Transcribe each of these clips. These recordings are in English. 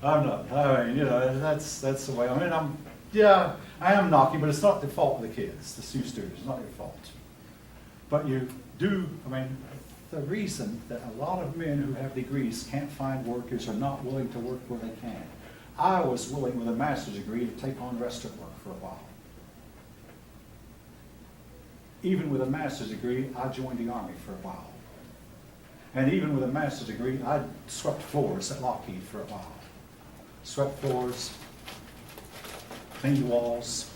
I'm not. I mean, that's the way. I mean, I am knocking, but it's not the fault of the kids, the Sioux students. It's not your fault. But you do. I mean, the reason that a lot of men who have degrees can't find work is they're not willing to work where they can. I was willing, with a master's degree, to take on restaurant work for a while. Even with a master's degree, I joined the Army for a while. And even with a master's degree, I swept floors at Lockheed for a while. Swept floors, cleaned walls,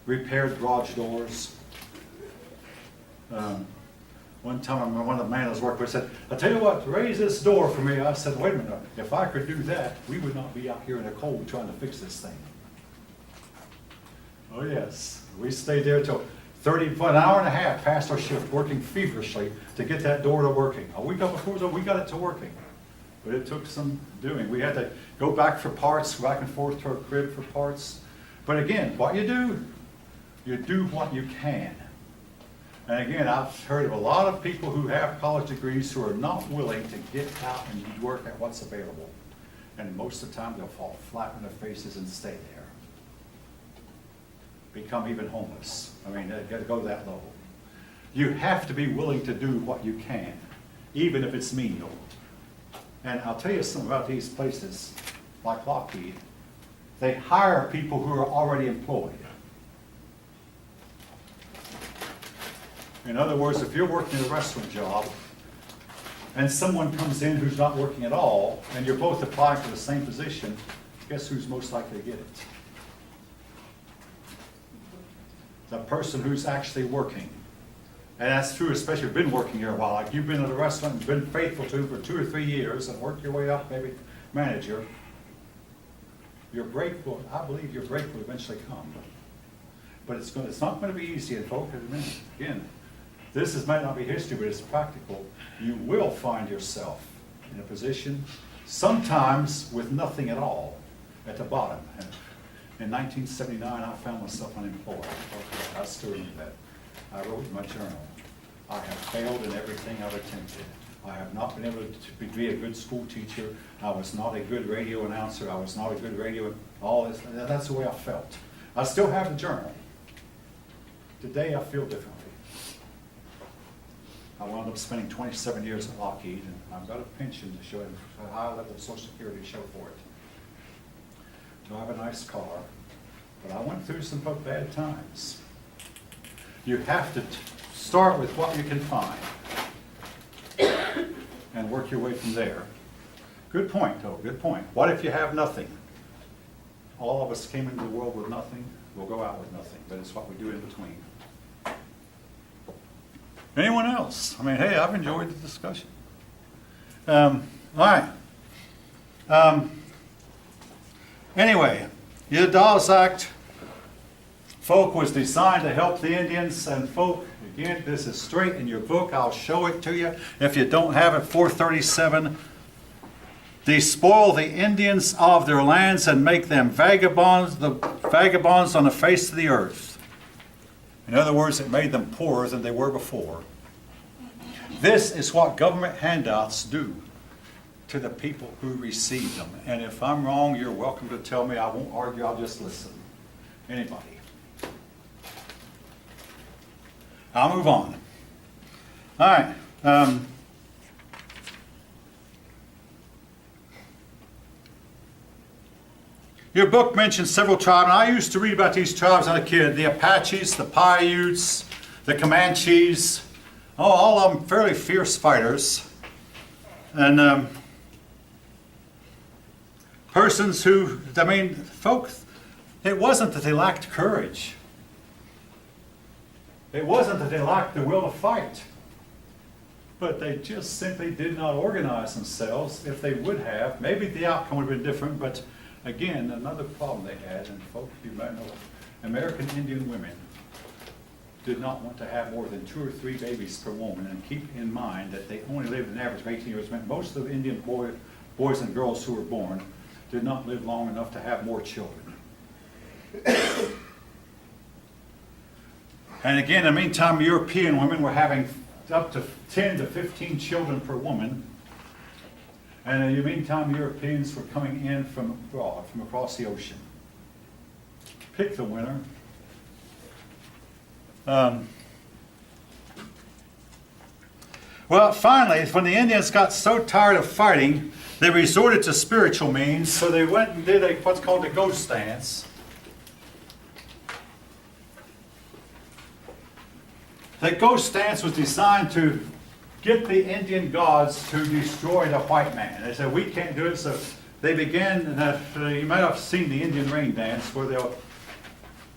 repaired garage doors. One time, one of the men I was working with said, "I tell you what, raise this door for me." I said, "Wait a minute, if I could do that, we would not be out here in the cold trying to fix this thing." Oh yes, we stayed there till an hour and a half past our shift, working feverishly to get that door to working. A week before, we got it to working. But it took some doing. We had to go back for parts, back and forth to our crib for parts. But again, what you do what you can. And again, I've heard of a lot of people who have college degrees who are not willing to get out and work at what's available. And most of the time, they'll fall flat on their faces and stay there. Become even homeless. I mean, they've got to go that low. You have to be willing to do what you can, even if it's menial. And I'll tell you something about these places, like Lockheed. They hire people who are already employed. In other words, if you're working a restaurant job and someone comes in who's not working at all, and you're both applying for the same position, guess who's most likely to get it? The person who's actually working. And that's true, especially if you've been working here a while. Like you've been at a restaurant and been faithful to for 2 or 3 years and worked your way up, maybe manager. Your break will, I believe your break will eventually come. But it's not going to be easy, and folks, again, might not be history, but it's practical. You will find yourself in a position, sometimes with nothing at all, at the bottom. And in 1979, I found myself unemployed. Okay, I still remember that. I wrote in my journal, "I have failed in everything I've attempted. I have not been able to be a good school teacher. I was not a good radio announcer. I was not a good radio, all this." That's the way I felt. I still have the journal. Today, I feel differently. I wound up spending 27 years at Lockheed, and I've got a pension to show it, a high level of Social Security to show for it. Do I have a nice car? But I went through some bad times. You have to start with what you can find and work your way from there. Good point, though, good point. What if you have nothing? All of us came into the world with nothing. We'll go out with nothing, but it's what we do in between. Anyone else? I mean, hey, I've enjoyed the discussion. All right. Anyway, the Dawes Act, folk, was designed to help the Indians, and folk, again, this is straight in your book. I'll show it to you. If you don't have it, 437. Despoil the Indians of their lands and make them vagabonds, the vagabonds on the face of the earth. In other words, it made them poorer than they were before. This is what government handouts do to the people who receive them. And if I'm wrong, you're welcome to tell me. I won't argue, I'll just listen. Anybody? I'll move on. All right. Your book mentions several tribes, and I used to read about these tribes as a kid. The Apaches, the Paiutes, the Comanches. Oh, all of them fairly fierce fighters. And persons who, I mean, folks, it wasn't that they lacked courage. It wasn't that they lacked the will to fight. But they just simply did not organize themselves. If they would have, maybe the outcome would have been different, but again, another problem they had, and folks, you might know, American Indian women did not want to have more than 2 or 3 babies per woman, and keep in mind that they only lived an average of 18 years. Most of the Indian boys and girls who were born did not live long enough to have more children. And again, in the meantime, European women were having up to 10 to 15 children per woman. And in the meantime, Europeans were coming in from abroad, from across the ocean. Pick the winner. Well, finally, when the Indians got so tired of fighting, they resorted to spiritual means, so they went and did what's called the ghost dance. The ghost dance was designed to get the Indian gods to destroy the white man. They said, we can't do it, so they began, you might have seen the Indian rain dance, where they'll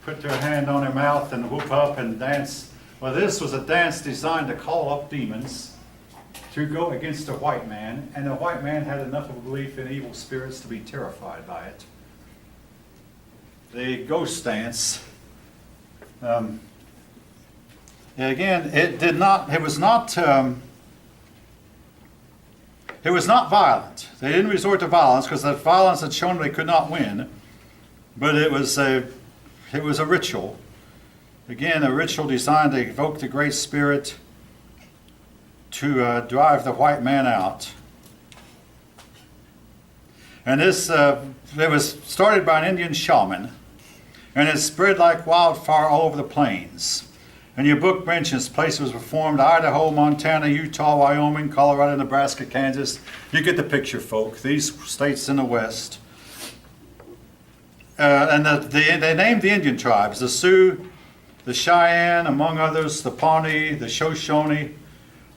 put their hand on their mouth and whoop up and dance. Well, this was a dance designed to call up demons to go against the white man, and the white man had enough of a belief in evil spirits to be terrified by it. The ghost dance, again, it was not violent. They didn't resort to violence because that violence had shown they could not win, but it was a ritual. Again, a ritual designed to evoke the Great Spirit to drive the white man out. And this, it was started by an Indian shaman, and it spread like wildfire all over the plains. And your book mentions places performed: Idaho, Montana, Utah, Wyoming, Colorado, Nebraska, Kansas. You get the picture, folk. These states in the West. And they named the Indian tribes: the Sioux, the Cheyenne, among others, the Pawnee, the Shoshone,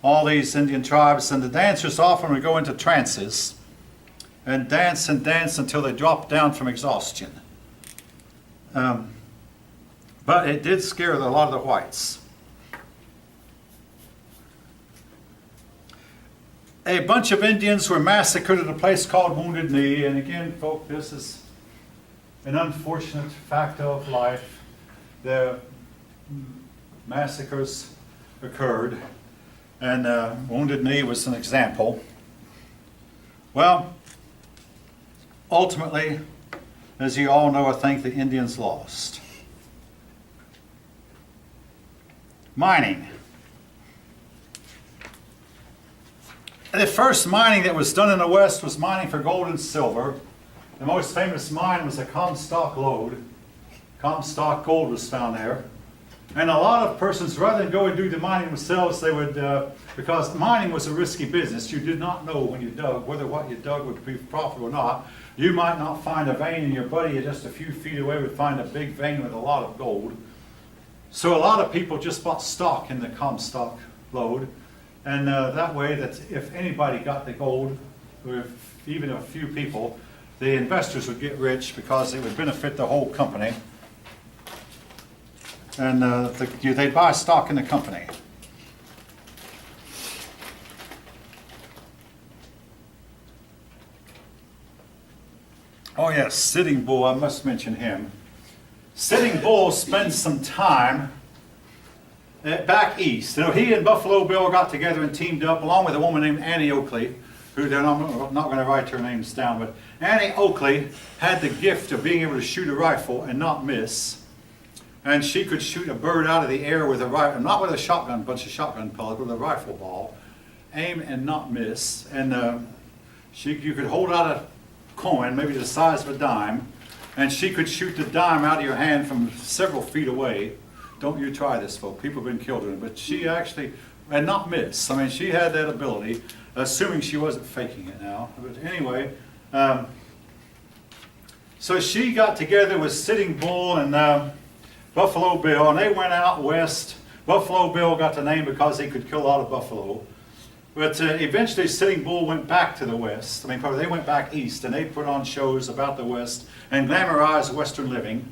all these Indian tribes. And the dancers often would go into trances and dance until they dropped down from exhaustion. But it did scare a lot of the whites. A bunch of Indians were massacred at a place called Wounded Knee. And again, folk, this is an unfortunate fact of life. The massacres occurred, and Wounded Knee was an example. Well, ultimately, as you all know, I think the Indians lost. Mining. The first mining that was done in the West was mining for gold and silver. The most famous mine was the Comstock Lode. Comstock gold was found there. And a lot of persons, rather than go and do the mining themselves, they would, because mining was a risky business. You did not know when you dug whether what you dug would be profitable or not. You might not find a vein, and your buddy just a few feet away would find a big vein with a lot of gold. So a lot of people just bought stock in the Comstock Lode, and that way that if anybody got the gold, or if even a few people, the investors would get rich because it would benefit the whole company. And they'd buy stock in the company. Oh yes, Sitting Bull, I must mention him. Sitting Bull spent some time back east. You know, he and Buffalo Bill got together and teamed up along with a woman named Annie Oakley, who they're not going to write her names down, but Annie Oakley had the gift of being able to shoot a rifle and not miss. And she could shoot a bird out of the air with a rifle, not with a shotgun, bunch of shotgun pellets, with a rifle ball, aim and not miss. And you could hold out a coin, maybe the size of a dime, and she could shoot the dime out of your hand from several feet away. Don't you try this, folks. People have been killed in it. But she actually, and not miss. I mean, she had that ability, assuming she wasn't faking it now. But anyway, so she got together with Sitting Bull and Buffalo Bill, and they went out west. Buffalo Bill got the name because he could kill a lot of buffalo. But eventually Sitting Bull went back to the west. I mean, probably they went back east, and they put on shows about the west and glamorized Western living.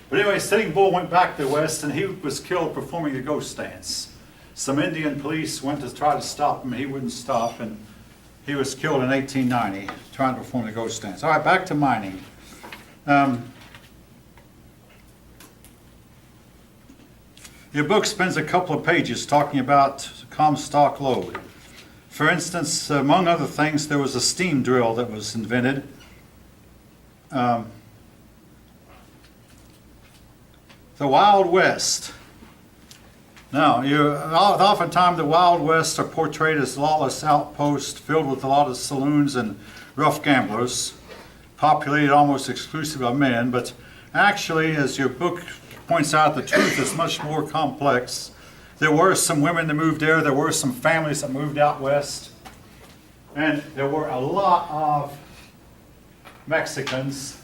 But anyway, Sitting Bull went back to the west, and he was killed performing the ghost dance. Some Indian police went to try to stop him. He wouldn't stop, and he was killed in 1890 trying to perform the ghost dance. All right, back to mining. Your book spends a couple of pages talking about Comstock Lode. For instance, among other things, there was a steam drill that was invented. The Wild West. Now, oftentimes the Wild West are portrayed as lawless outposts filled with a lot of saloons and rough gamblers, populated almost exclusively by men, but actually, as your book points out, the truth is much more complex. There were some women that moved there were some families that moved out west, and there were a lot of Mexicans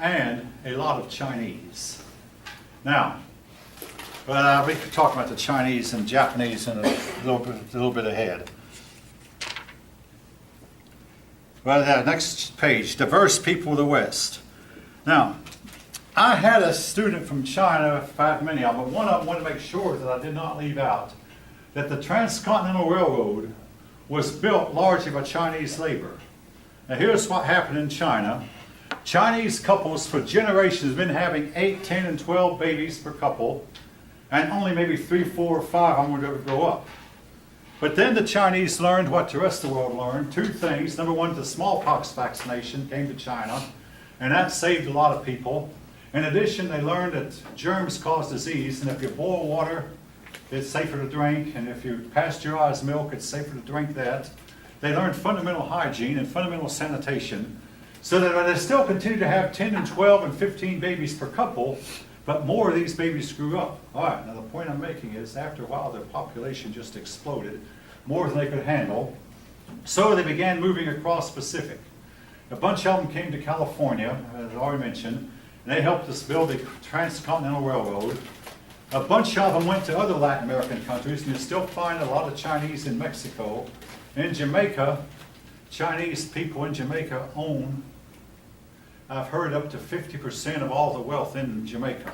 and a lot of Chinese. Now, we could talk about the Chinese and Japanese in a little bit ahead. Well, the next page, diverse people of the West. Now, I had a student from China, in fact many of them, but one of them wanted to make sure that I did not leave out that the Transcontinental Railroad was built largely by Chinese labor. Now here's what happened in China. Chinese couples for generations have been having 8, 10, and 12 babies per couple, and only maybe 3, 4, or 5 of them would ever grow up. But then the Chinese learned what the rest of the world learned, 2 things. Number one, the smallpox vaccination came to China, and that saved a lot of people. In addition, they learned that germs cause disease, and if you boil water, it's safer to drink, and if you pasteurize milk, it's safer to drink that. They learned fundamental hygiene and fundamental sanitation, so that they still continue to have 10 and 12 and 15 babies per couple, but more of these babies grew up. All right, now the point I'm making is after a while their population just exploded, more than they could handle, so they began moving across Pacific. A bunch of them came to California, as I already mentioned, and they helped us build the Transcontinental Railroad. A bunch of them went to other Latin American countries, and you still find a lot of Chinese in Mexico. In Jamaica, Chinese people in Jamaica own, I've heard, up to 50% of all the wealth in Jamaica.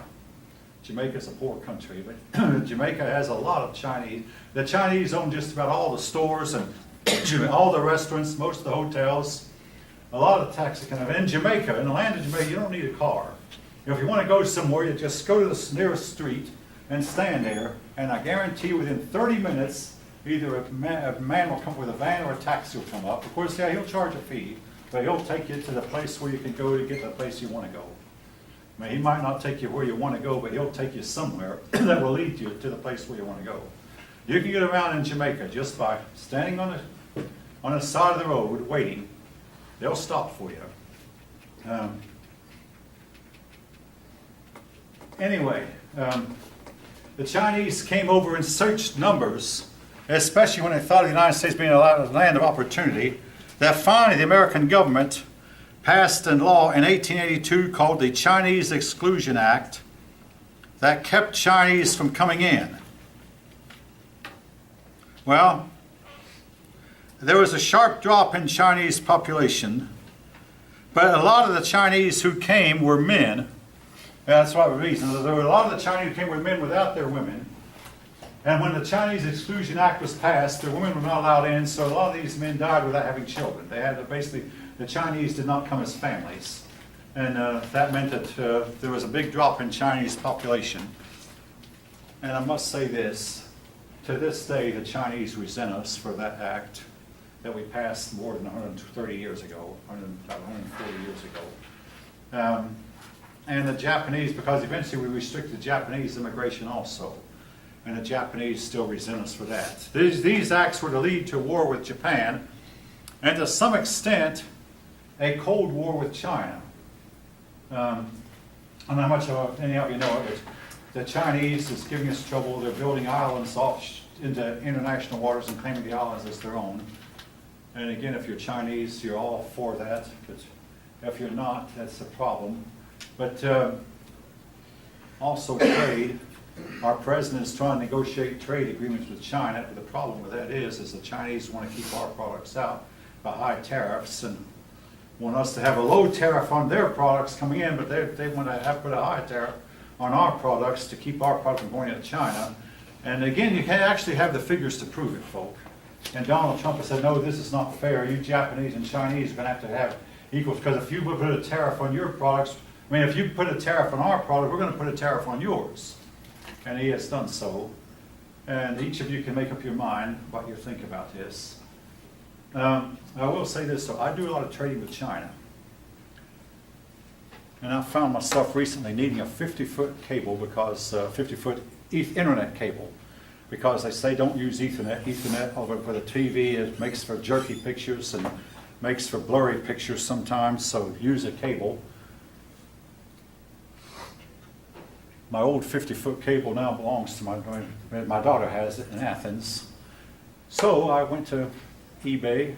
Jamaica's a poor country, but Jamaica has a lot of Chinese. The Chinese own just about all the stores and all the restaurants, most of the hotels, a lot of taxi kind of. In Jamaica, in the land of Jamaica, you don't need a car. If you want to go somewhere, you just go to the nearest street and stand there, and I guarantee you within 30 minutes, either a man will come with a van or a taxi will come up. Of course, yeah, he'll charge a fee, but he'll take you to the place where you can go to get to the place you want to go. I mean, he might not take you where you want to go, but he'll take you somewhere that will lead you to the place where you want to go. You can get around in Jamaica just by standing on the side of the road waiting. They'll stop for you. Anyway, the Chinese came over in such numbers, especially when they thought of the United States being a land of opportunity, that finally the American government passed a law in 1882 called the Chinese Exclusion Act that kept Chinese from coming in. Well, there was a sharp drop in Chinese population, but a lot of the Chinese who came were men. That's why the reason. There were a lot of the Chinese who came were men without their women. And when the Chinese Exclusion Act was passed, the women were not allowed in, so a lot of these men died without having children. They had to basically, the Chinese did not come as families. And that meant that there was a big drop in Chinese population. And I must say this, to this day the Chinese resent us for that act that we passed more than 130 years ago, about 140 years ago. And the Japanese, because eventually we restricted Japanese immigration also. And the Japanese still resent us for that. These acts were to lead to war with Japan, and to some extent, a Cold War with China. I don't know how much any of you know it, but the Chinese is giving us trouble. They're building islands off into international waters and claiming the islands as their own. And again, if you're Chinese, you're all for that. But if you're not, that's a problem. But also trade. Our president is trying to negotiate trade agreements with China, but the problem with that is the Chinese want to keep our products out by high tariffs and want us to have a low tariff on their products coming in, but they want to have put a high tariff on our products to keep our product from going into China. And again, you can actually have the figures to prove it, folk. And Donald Trump has said, no, this is not fair. You Japanese and Chinese are going to have equals, because if you put a tariff on your products, I mean, if you put a tariff on our product, we're going to put a tariff on yours. And he has done so. And each of you can make up your mind what you think about this. I will say this, though. I do a lot of trading with China. And I found myself recently needing a 50-foot cable because 50-foot internet cable. because they say don't use Ethernet. Ethernet over for the TV, it makes for jerky pictures and makes for blurry pictures sometimes, so use a cable. My old 50-foot cable now belongs to my daughter has it in Athens. So I went to eBay,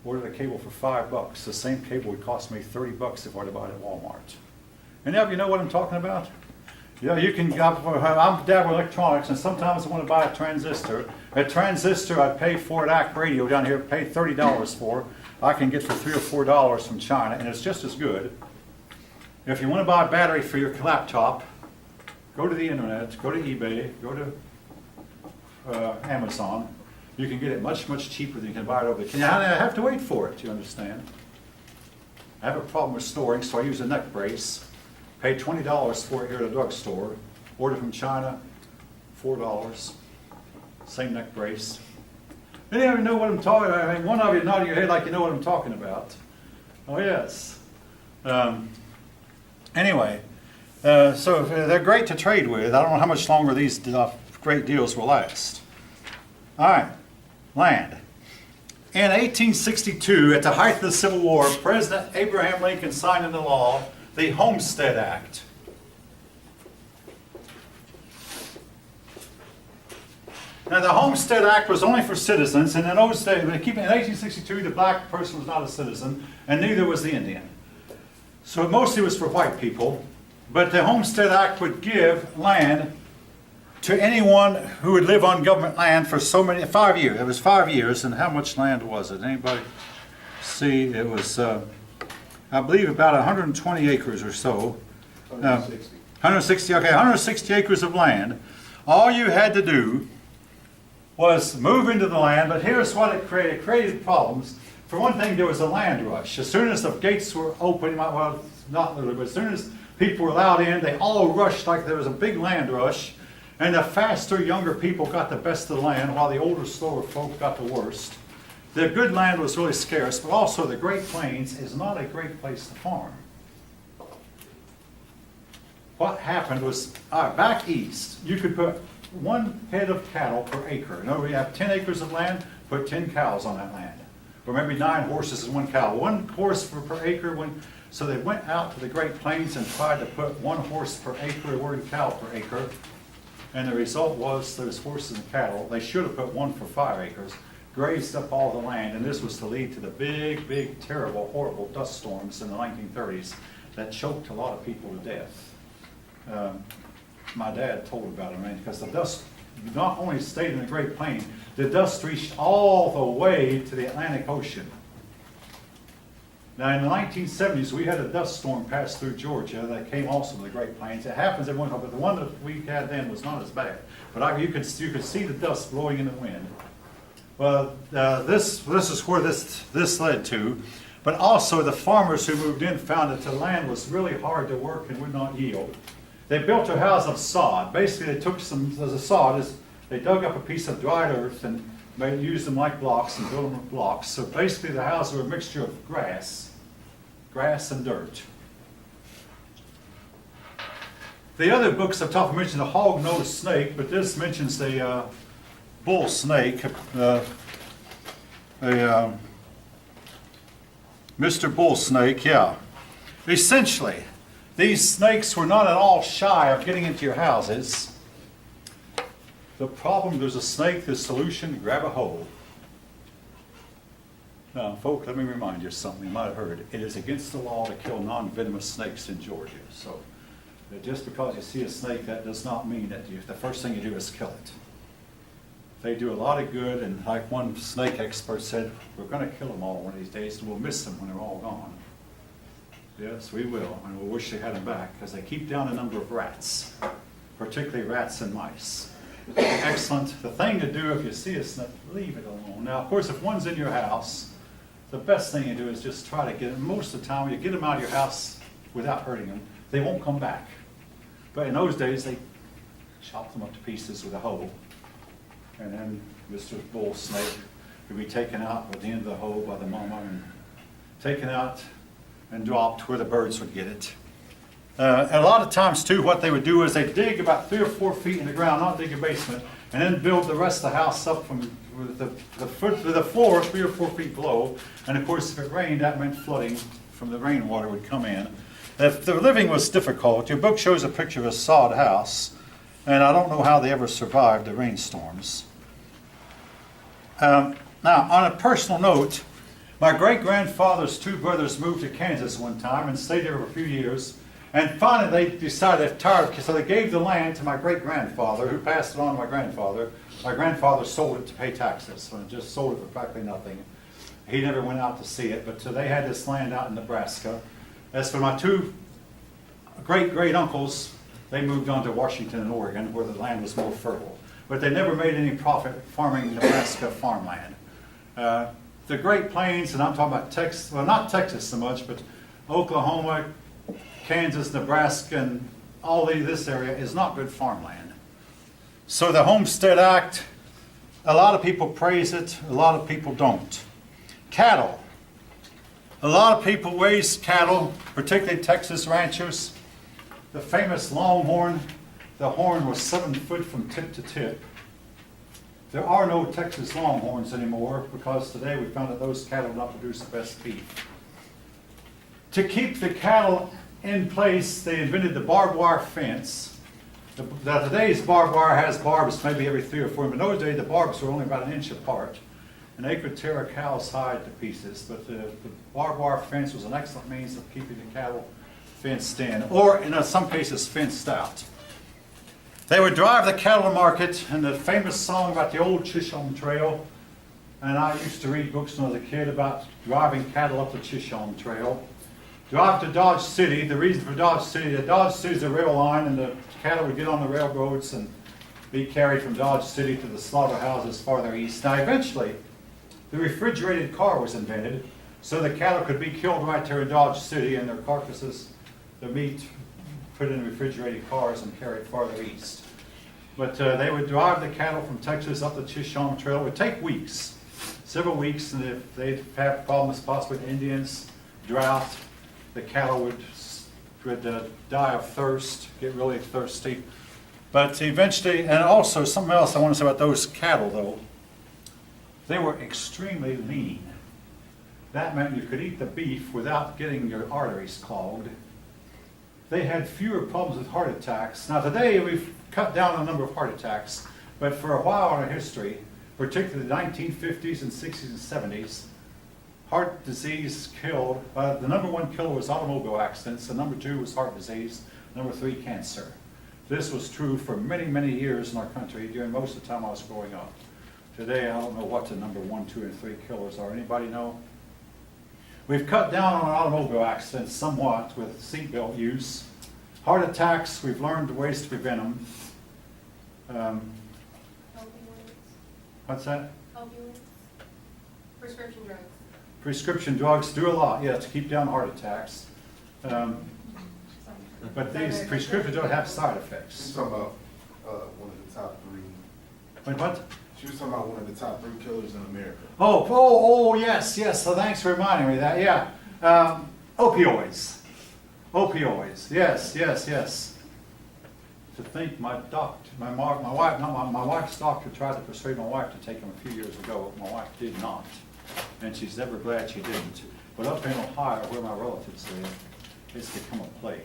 ordered a cable for $5. The same cable would cost me $30 if I were to buy it at Walmart. Any of you know what I'm talking about? Yeah, you can, I'm dad with electronics, and sometimes I want to buy a transistor. A transistor I'd pay for at ACK Radio down here, pay $30 for. I can get for $3 or $4 from China, and it's just as good. If you want to buy a battery for your laptop, go to the internet, go to eBay, go to Amazon. You can get it much, much cheaper than you can buy it over there. I have to wait for it, you understand? I have a problem with storing, so I use a neck brace. Pay $20 for it here at a drugstore. Order from China, $4. Same neck brace. Any of you know what I'm talking about? I mean, one of you nodding your head like you know what I'm talking about. Oh, yes. Anyway, so they're great to trade with. I don't know how much longer these great deals will last. All right, land. In 1862, at the height of the Civil War, President Abraham Lincoln signed into law the Homestead Act. Now, the Homestead Act was only for citizens, and in those days, in 1862, the black person was not a citizen, and neither was the Indian. So it mostly was for white people, but the Homestead Act would give land to anyone who would live on government land for 5 years. It was 5 years, and how much land was it? Anybody see? It was, I believe, about 120 acres or so. 160. 160, okay, 160 acres of land. All you had to do was move into the land, but here's what it created. It created problems. For one thing, there was a land rush. As soon as the gates were open, well, not literally, but as soon as people were allowed in, they all rushed like there was a big land rush. And the faster, younger people got the best of the land, while the older, slower folk got the worst. The good land was really scarce, but also the Great Plains is not a great place to farm. What happened was, back east, you could put 1 head of cattle per acre. In other words, you have 10 acres of land, put 10 cows on that land. Or maybe 9 horses and 1 cow. 1 horse per acre. So they went out to the Great Plains and tried to put 1 horse per acre or 1 cow per acre. And the result was those horses and cattle, they should have put 1 for 5 acres, grazed up all the land. And this was to lead to the big, big, terrible, horrible dust storms in the 1930s that choked a lot of people to death. My dad told about it, man, because the dust not only stayed in the Great Plains, the dust reached all the way to the Atlantic Ocean. Now, in the 1970s, we had a dust storm pass through Georgia that came also to the Great Plains. It happens every once in a while, but the one that we had then was not as bad. But you could see the dust blowing in the wind. Well, this is where this led to. But also, the farmers who moved in found that the land was really hard to work and would not yield. They built their house of sod. Basically, they took they dug up a piece of dried earth and used them like blocks and built them with blocks. So basically, the houses were a mixture of grass and dirt. The other books I've talked mention the hog-nosed snake, but this mentions the bull snake, Mr. Bull Snake, yeah. Essentially, these snakes were not at all shy of getting into your houses. The problem, there's a snake, the solution, grab a hoe. Now, folks, let me remind you of something you might have heard. It is against the law to kill non-venomous snakes in Georgia. So, just because you see a snake, that does not mean that the first thing you do is kill it. They do a lot of good, and like one snake expert said, we're going to kill them all one of these days, and we'll miss them when they're all gone. Yes, we will, and we'll wish they had them back, because they keep down the number of rats, particularly rats and mice. Excellent. The thing to do if you see a snake, leave it alone. Now, of course, if one's in your house, the best thing you do is just try to get them. Most of the time, you get them out of your house without hurting them, they won't come back. But in those days, they chop them up to pieces with a hoe. And then Mr. Bull Snake would be taken out at the end of the hoe by the mama and taken out and dropped where the birds would get it. And a lot of times, too, what they would do is they'd dig about 3 or 4 feet in the ground, not dig a basement, and then build the rest of the house up from with the floor 3 or 4 feet below. And of course, if it rained, that meant flooding from the rainwater would come in. If the living was difficult, your book shows a picture of a sod house, and I don't know how they ever survived the rainstorms. Now, on a personal note, my great-grandfather's 2 brothers moved to Kansas one time and stayed there for a few years. And finally, they decided they're tired, so they gave the land to my great-grandfather, who passed it on to my grandfather. My grandfather sold it to pay taxes, so it just sold it for practically nothing. He never went out to see it, but they had this land out in Nebraska. As for my 2 great-great-uncles, they moved on to Washington and Oregon, where the land was more fertile. But they never made any profit farming Nebraska farmland. The Great Plains, and I'm talking about Texas, well, not Texas so much, but Oklahoma, Kansas, Nebraska, and all this area is not good farmland. So the Homestead Act, a lot of people praise it, a lot of people don't. Cattle. A lot of people raise cattle, particularly Texas ranchers. The famous Longhorn, the horn was 7 foot from tip to tip. There are no Texas Longhorns anymore because today we found that those cattle do not produce the best beef. To keep the cattle in place, they invented the barbed wire fence. Now today's barbed wire has barbs maybe every 3 or 4, but in those days the barbs were only about an inch apart, and they could tear a cow's hide to pieces. But the barbed wire fence was an excellent means of keeping the cattle fenced in, or in some cases fenced out. They would drive the cattle to market, and the famous song about the old Chisholm Trail, and I used to read books when I was a kid about driving cattle up the Chisholm Trail. Drive to Dodge City. The reason for Dodge City is a rail line, and the cattle would get on the railroads and be carried from Dodge City to the slaughterhouses farther east. Now eventually, the refrigerated car was invented, so the cattle could be killed right there in Dodge City, and their carcasses, the meat, put in refrigerated cars and carried farther east. But they would drive the cattle from Texas up the Chisholm Trail. It would take weeks, several weeks, and if they'd have problems possibly with Indians, drought, the cattle would die of thirst, get really thirsty. But eventually, and also something else I want to say about those cattle though, they were extremely lean. That meant you could eat the beef without getting your arteries clogged. They had fewer problems with heart attacks. Now today we've cut down on the number of heart attacks, but for a while in our history, particularly the 1950s and 60s and 70s, heart disease killed, the number 1 killer was automobile accidents, the number 2 was heart disease, number 3 cancer. This was true for many, many years in our country during most of the time I was growing up. Today I don't know what the number 1, 2, and 3 killers are. Anybody know? We've cut down on automobile accidents somewhat with seatbelt use. Heart attacks, we've learned ways to prevent them. Opioids. What's that? Opioids. Prescription drugs. Prescription drugs do a lot, yeah, to keep down heart attacks. But these prescription drugs have side effects. She's talking about one of the top 3. Wait, what? She was talking about one of the top 3 killers in America. Oh, yes. So thanks for reminding me of that. Yeah, opioids. Opioids. Yes. To think my wife's doctor tried to persuade my wife to take them a few years ago. My wife did not, and she's never glad she didn't. But up in Ohio, where my relatives live, it's become a plague.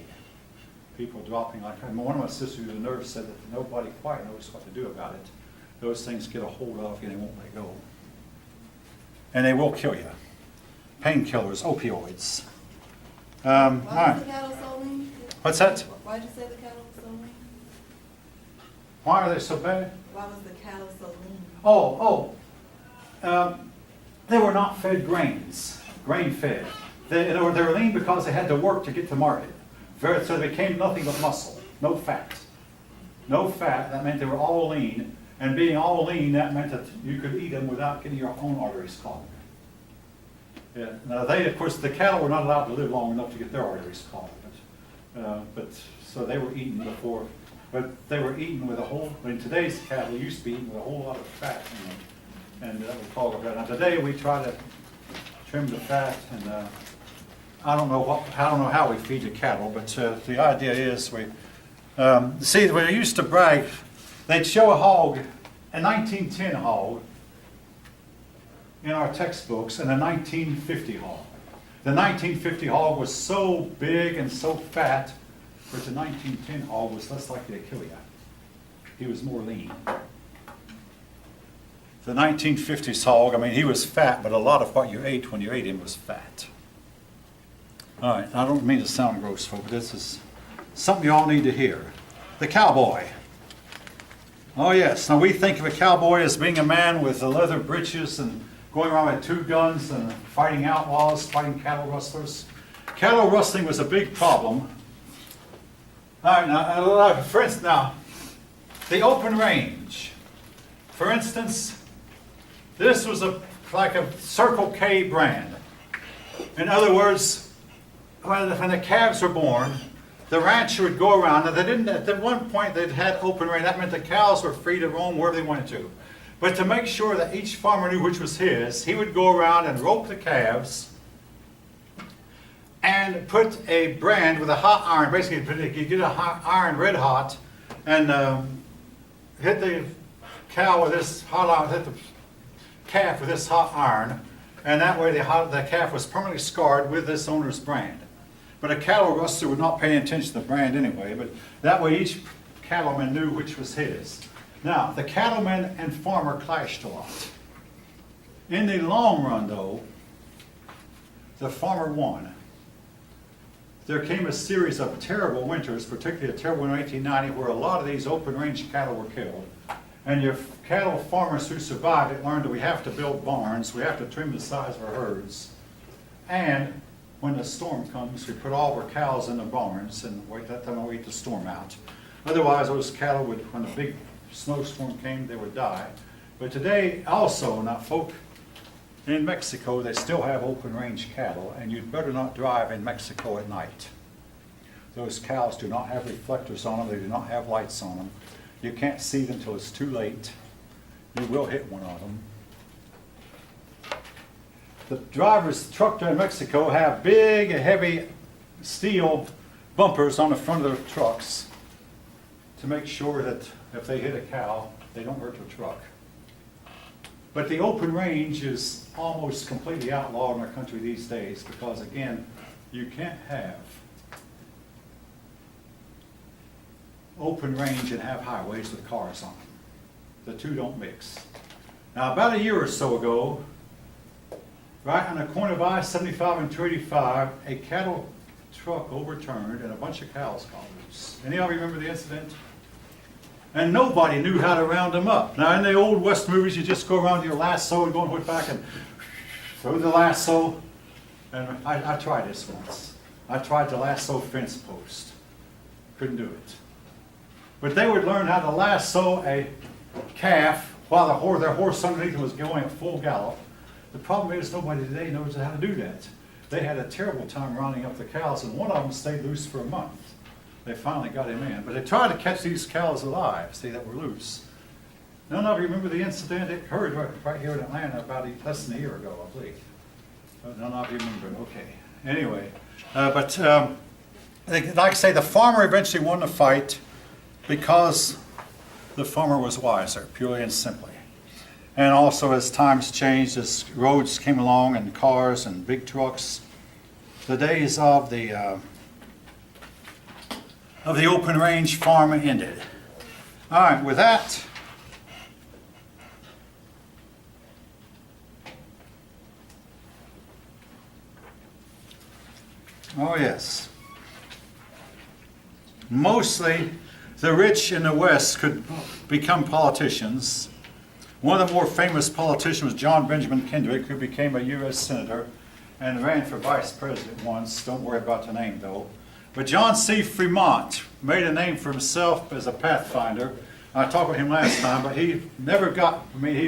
People dropping like. One of my sisters, who's a nurse, said that nobody quite knows what to do about it. Those things get a hold of you and they won't let go. And they will kill you. Painkillers, opioids. All Why was right. the cattle so lean? What's that? Why did you say the cattle was so lean? Why are they so bad? Why was the cattle so lean? They were not fed grains, grain fed. They were lean because they had to work to get to market. So they became nothing but muscle, no fat. No fat, that meant they were all lean. And being all lean, that meant that you could eat them without getting your own arteries clogged. Yeah. Now of course, the cattle were not allowed to live long enough to get their arteries clogged. But so they were eaten before, but they were eaten with in today's cattle used to be eaten with a whole lot of fat in them. And that would clog up. Now today we try to trim the fat, and I don't know how we feed the cattle, but the idea is we used to brag. They'd show a hog a 1910 hog in our textbooks and a 1950 hog. The 1950 hog was so big and so fat, but the 1910 hog was less likely to kill you. He was more lean. The 1950s hog, I mean, he was fat, but a lot of what you ate when you ate him was fat. All right, I don't mean to sound gross, folks, but this is something you all need to hear. The cowboy. Oh yes, now we think of a cowboy as being a man with the leather breeches and going around with 2 guns and fighting outlaws, fighting cattle rustlers. Cattle rustling was a big problem. All right, now, for instance, now, the open range. For instance, this was like a Circle K brand. In other words, when the calves were born, the rancher would go around, and they didn't, at one point they'd had open range. That meant the cows were free to roam wherever they wanted to. But to make sure that each farmer knew which was his, he would go around and rope the calves and put a brand with a hot iron. Basically, you get a hot iron red hot and hit the cow with this hot iron, hit the calf with this hot iron, and that way the calf was permanently scarred with this owner's brand. But a cattle rustler would not pay attention to the brand anyway, but that way each cattleman knew which was his. Now, the cattleman and farmer clashed a lot. In the long run, though, the farmer won. There came a series of terrible winters, particularly a terrible winter in 1890, where a lot of these open range cattle were killed. And your cattle farmers who survived it learned that we have to build barns, we have to trim the size of our herds, and when the storm comes, we put all of our cows in the barns and wait that time and wait the storm out. Otherwise, those cattle would, when the big snowstorm came, they would die. But today, also, now folk in Mexico, they still have open range cattle, and you'd better not drive in Mexico at night. Those cows do not have reflectors on them, they do not have lights on them. You can't see them until it's too late. You will hit one of them. The drivers, the truck in Mexico have big, heavy steel bumpers on the front of their trucks to make sure that if they hit a cow, they don't hurt the truck. But the open range is almost completely outlawed in our country these days because, again, you can't have open range and have highways with cars on them. The two don't mix. Now, about a year or so ago, right on the corner of I-75 and 285, a cattle truck overturned and a bunch of cows got loose. Any of you remember the incident? And nobody knew how to round them up. Now, in the old West movies, you just go around your lasso and go and put back and throw the lasso. And I tried this once. I tried to lasso fence post. Couldn't do it. But they would learn how to lasso a calf while their horse underneath was going at full gallop. The problem is nobody today knows how to do that. They had a terrible time rounding up the cows, and one of them stayed loose for a month. They finally got him in. But they tried to catch these cows alive, see, that were loose. None of you remember the incident? It occurred right here in Atlanta about less than a year ago, I believe. None of you remember it. Okay. Anyway, like I say, the farmer eventually won the fight because the farmer was wiser, purely and simply. And also as times changed, as roads came along and cars and big trucks, the days of the open range farm ended. All right, with that, oh yes, mostly the rich in the West could become politicians. One of the more famous politicians was John Benjamin Kendrick, who became a U.S. Senator and ran for vice president once. Don't worry about the name, though. But John C. Fremont made a name for himself as a pathfinder. I talked with him last time, but he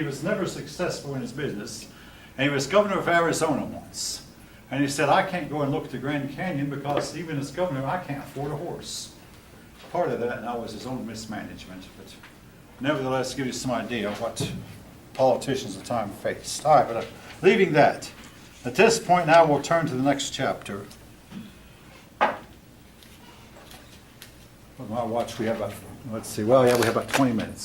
was never successful in his business. And he was governor of Arizona once. And he said, I can't go and look at the Grand Canyon because even as governor, I can't afford a horse. Part of that now was his own mismanagement, but nevertheless, give you some idea of what politicians at the time faced. All right, but leaving that, at this point now we'll turn to the next chapter. On my watch we have about, let's see, well, yeah, we have about 20 minutes.